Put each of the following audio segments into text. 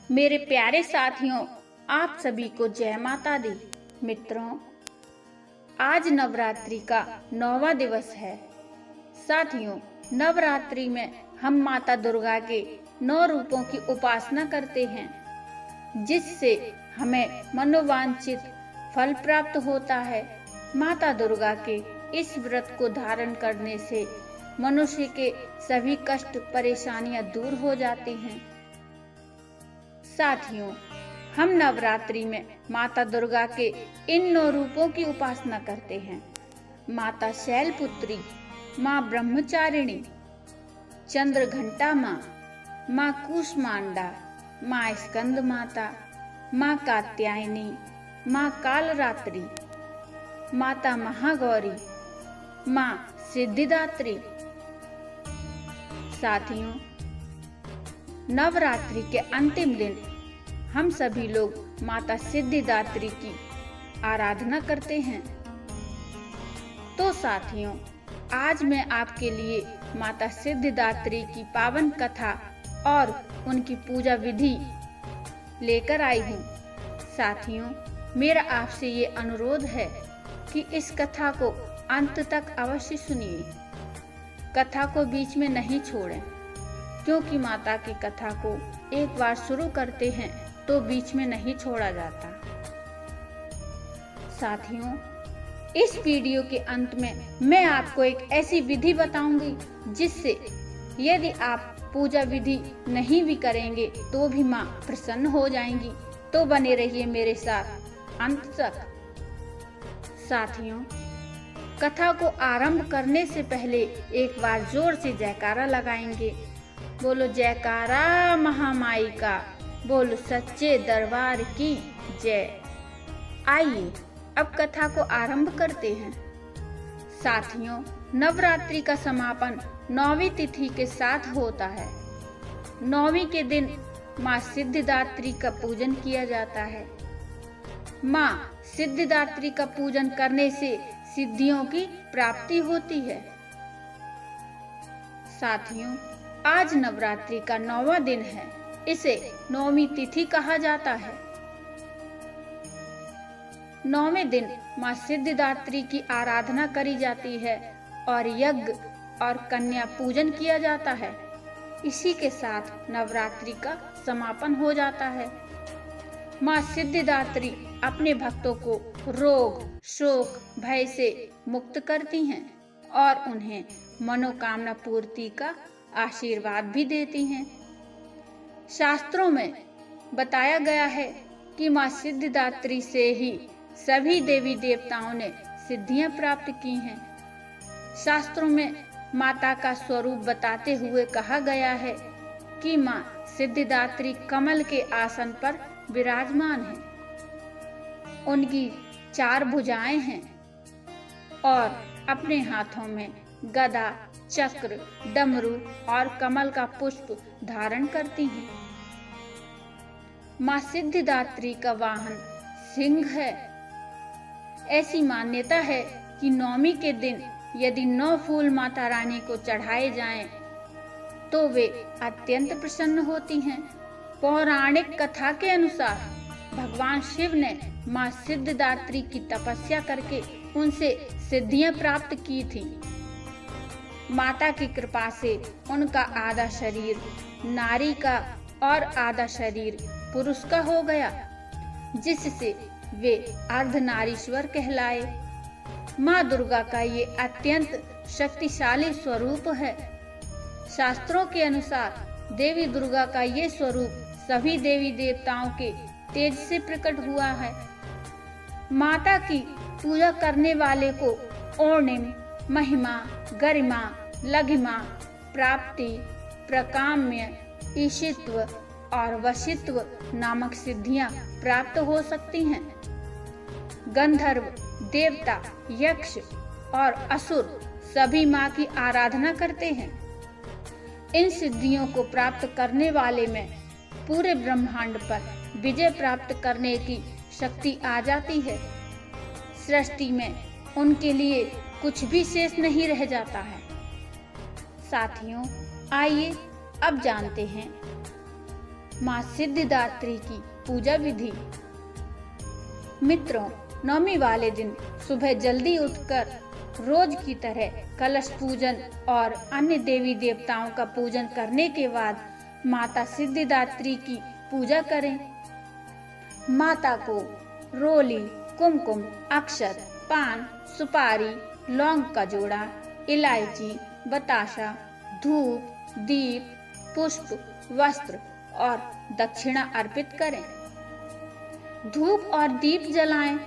मेरे प्यारे साथियों, आप सभी को जय माता दी। मित्रों, आज नवरात्रि का 9वां दिवस है। साथियों, नवरात्रि में हम माता दुर्गा के 9 रूपों की उपासना करते हैं, जिससे हमें मनोवांछित फल प्राप्त होता है। माता दुर्गा के इस व्रत को धारण करने से मनुष्य के सभी कष्ट परेशानियां दूर हो जाती हैं। साथियों, हम नवरात्रि में माता दुर्गा के इन 9 रूपों की उपासना करते हैं। माता शैलपुत्री, माँ ब्रह्मचारिणी, चंद्रघंटा माँ, माँ कूष्मांडा, माँ स्कंद माता, माँ कात्यायनी, माँ कालरात्रि, माता महागौरी, माँ सिद्धिदात्री। साथियों, नवरात्रि के अंतिम दिन हम सभी लोग माता सिद्धिदात्री की आराधना करते हैं। तो साथियों, आज मैं आपके लिए माता सिद्धिदात्री की पावन कथा और उनकी पूजा विधि लेकर आई हूँ। साथियों, मेरा आपसे ये अनुरोध है कि इस कथा को अंत तक अवश्य सुनिए। कथा को बीच में नहीं छोड़ें, क्योंकि माता की कथा को एक बार शुरू करते हैं तो बीच में नहीं छोड़ा जाता। साथियों, इस वीडियो के अंत में मैं आपको एक ऐसी विधि बताऊंगी जिससे यदि आप पूजा विधि नहीं भी करेंगे तो भी माँ प्रसन्न हो जाएंगी। तो बने रहिए मेरे साथ अंत तक। साथियों, कथा को आरंभ करने से पहले एक बार जोर से जयकारा लगाएंगे। बोलो जयकारा महामाई का, बोलो सच्चे दरबार की जय। आइए अब कथा को आरंभ करते हैं। साथियों, नवरात्रि का समापन 9वीं तिथि के साथ होता है। 9वीं के दिन माँ सिद्धिदात्री का पूजन किया जाता है। माँ सिद्धिदात्री का पूजन करने से सिद्धियों की प्राप्ति होती है। साथियों, आज नवरात्रि का 9वां दिन है। इसे 9वीं तिथि कहा जाता है। 9वें दिन माँ सिद्धिदात्री की आराधना करी जाती है और यज्ञ और कन्या पूजन किया जाता है। इसी के साथ नवरात्रि का समापन हो जाता है। माँ सिद्धिदात्री अपने भक्तों को रोग, शोक, भय से मुक्त करती हैं और उन्हें मनोकामना पूर्ति का आशीर्वाद भी देती हैं। शास्त्रों में बताया गया है कि माँ सिद्धिदात्री से ही सभी देवी देवताओं ने सिद्धियां प्राप्त की हैं। शास्त्रों में माता का स्वरूप बताते हुए कहा गया है कि माँ सिद्धिदात्री कमल के आसन पर विराजमान है। उनकी 4 भुजाएं हैं और अपने हाथों में गदा, चक्र, डमरू और कमल का पुष्प धारण करती हैं। माँ सिद्धिदात्री का वाहन सिंह है। ऐसी मान्यता है कि 9वीं के दिन यदि 9 फूल माता रानी को चढ़ाए जाएं, तो वे अत्यंत प्रसन्न होती हैं। पौराणिक कथा के अनुसार भगवान शिव ने माँ सिद्धिदात्री की तपस्या करके उनसे सिद्धियां प्राप्त की थी। माता की कृपा से उनका आधा शरीर नारी का और आधा शरीर पुरुष का हो गया, जिससे वे अर्धनारीश्वर कहलाए। माँ दुर्गा का ये अत्यंत शक्तिशाली स्वरूप है। शास्त्रों के अनुसार देवी दुर्गा का ये स्वरूप सभी देवी देवताओं के तेज से प्रकट हुआ है। माता की पूजा करने वाले को और्णिम, महिमा, गरिमा, लघिमा, प्राप्ति, प्रकाम्य, ईशित्व और वशित्व नामक सिद्धियां प्राप्त हो सकती हैं। गंधर्व, देवता, यक्ष और असुर सभी माँ की आराधना करते हैं। इन सिद्धियों को प्राप्त करने वाले में पूरे ब्रह्मांड पर विजय प्राप्त करने की शक्ति आ जाती है। सृष्टि में उनके लिए कुछ भी शेष नहीं रह जाता है। साथियों, आइए अब जानते हैं माँ सिद्धिदात्री की पूजा विधि। मित्रों, नवमी वाले दिन सुबह जल्दी उठकर रोज की तरह कलश पूजन और अन्य देवी देवताओं का पूजन करने के बाद माता सिद्धिदात्री की पूजा करें। माता को रोली, कुमकुम, अक्षत, पान, सुपारी, लौंग का जोड़ा, इलायची, बताशा, धूप, दीप, पुष्प, वस्त्र और दक्षिणा अर्पित करें। धूप और दीप जलाएं,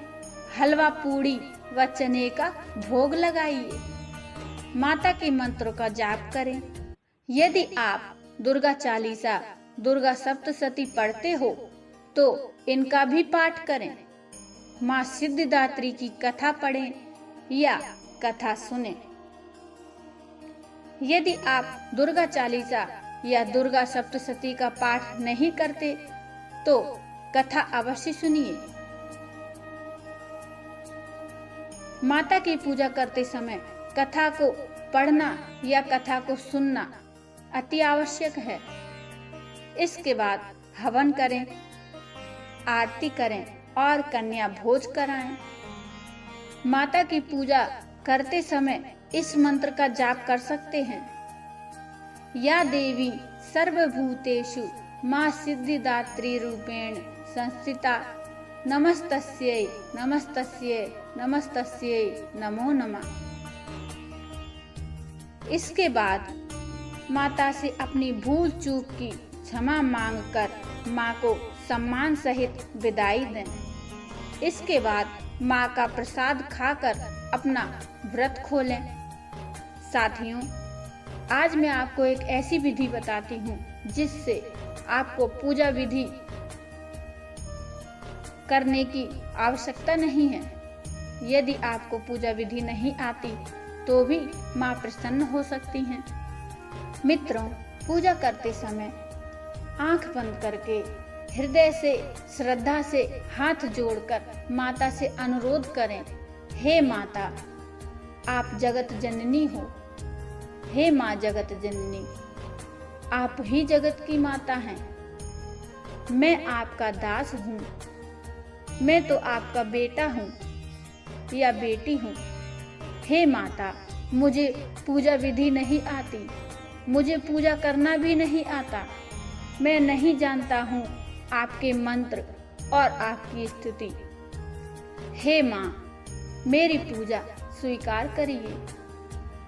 हलवा पूड़ी व चने का भोग लगाइए। माता के मंत्रों का जाप करें। यदि आप दुर्गा चालीसा, दुर्गा सप्तशती पढ़ते हो तो इनका भी पाठ करें। माँ सिद्धिदात्री की कथा पढ़ें या कथा सुनें। यदि आप दुर्गा चालीसा या दुर्गा सप्तशती का पाठ नहीं करते तो कथा अवश्य सुनिए। माता की पूजा करते समय कथा को पढ़ना या कथा को सुनना अति आवश्यक है। इसके बाद हवन करें, आरती करें और कन्या भोज कराएं। माता की पूजा करते समय इस मंत्र का जाप कर सकते हैं। या देवी सर्वभूतेषु माँ सिद्धिदात्री रूपेण संस्थिता नमस्तस्यै नमस्तस्यै नमस्तस्यै नमो नमः। इसके बाद माता से अपनी भूल चूक की क्षमा मांगकर माँ को सम्मान सहित विदाई दें। इसके बाद माँ का प्रसाद खाकर अपना व्रत खोलें। साथियों, आज मैं आपको एक ऐसी विधि बताती हूँ जिससे आपको पूजा विधि करने की आवश्यकता नहीं है। यदि आपको पूजा विधि नहीं आती तो भी माँ प्रसन्न हो सकती हैं। मित्रों, पूजा करते समय आंख बंद करके हृदय से श्रद्धा से हाथ जोड़कर माता से अनुरोध करें, हे माता, आप जगत जननी हो। हे माँ जगत जननी, आप ही जगत की माता हैं। मैं आपका दास हूँ। मैं तो आपका बेटा हूँ या बेटी हूँ। हे माता, मुझे पूजा विधि नहीं आती, मुझे पूजा करना भी नहीं आता। मैं नहीं जानता हूँ आपके मंत्र और आपकी स्तुति। हे माँ, मेरी पूजा स्वीकार करिए।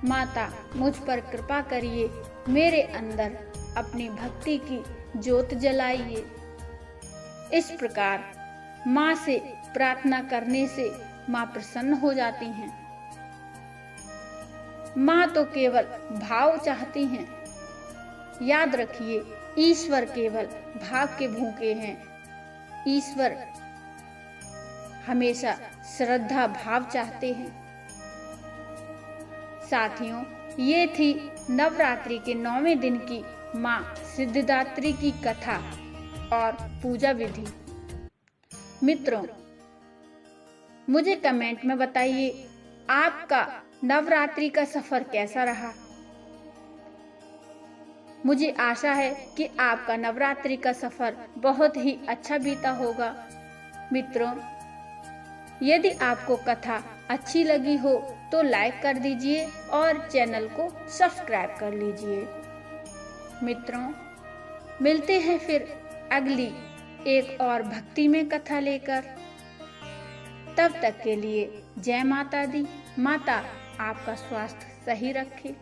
माता, मुझ पर कृपा करिए, मेरे अंदर अपनी भक्ति की ज्योत जलाइए। इस प्रकार माँ से प्रार्थना करने से माँ प्रसन्न हो जाती हैं। माँ तो केवल भाव चाहती हैं। याद रखिए, ईश्वर केवल भाव के भूखे हैं। ईश्वर हमेशा श्रद्धा भाव चाहते हैं। साथियों, ये थी नवरात्रि के 9वें दिन की माँ सिद्धिदात्री की कथा और पूजा विधि। मित्रों, मुझे कमेंट में बताइए आपका नवरात्रि का सफर कैसा रहा। मुझे आशा है कि आपका नवरात्रि का सफर बहुत ही अच्छा बीता होगा। मित्रों, यदि आपको कथा अच्छी लगी हो तो लाइक कर दीजिए और चैनल को सब्सक्राइब कर लीजिए। मित्रों, मिलते हैं फिर अगली एक और भक्ति में कथा लेकर। तब तक के लिए जय माता दी। माता आपका स्वास्थ्य सही रखे।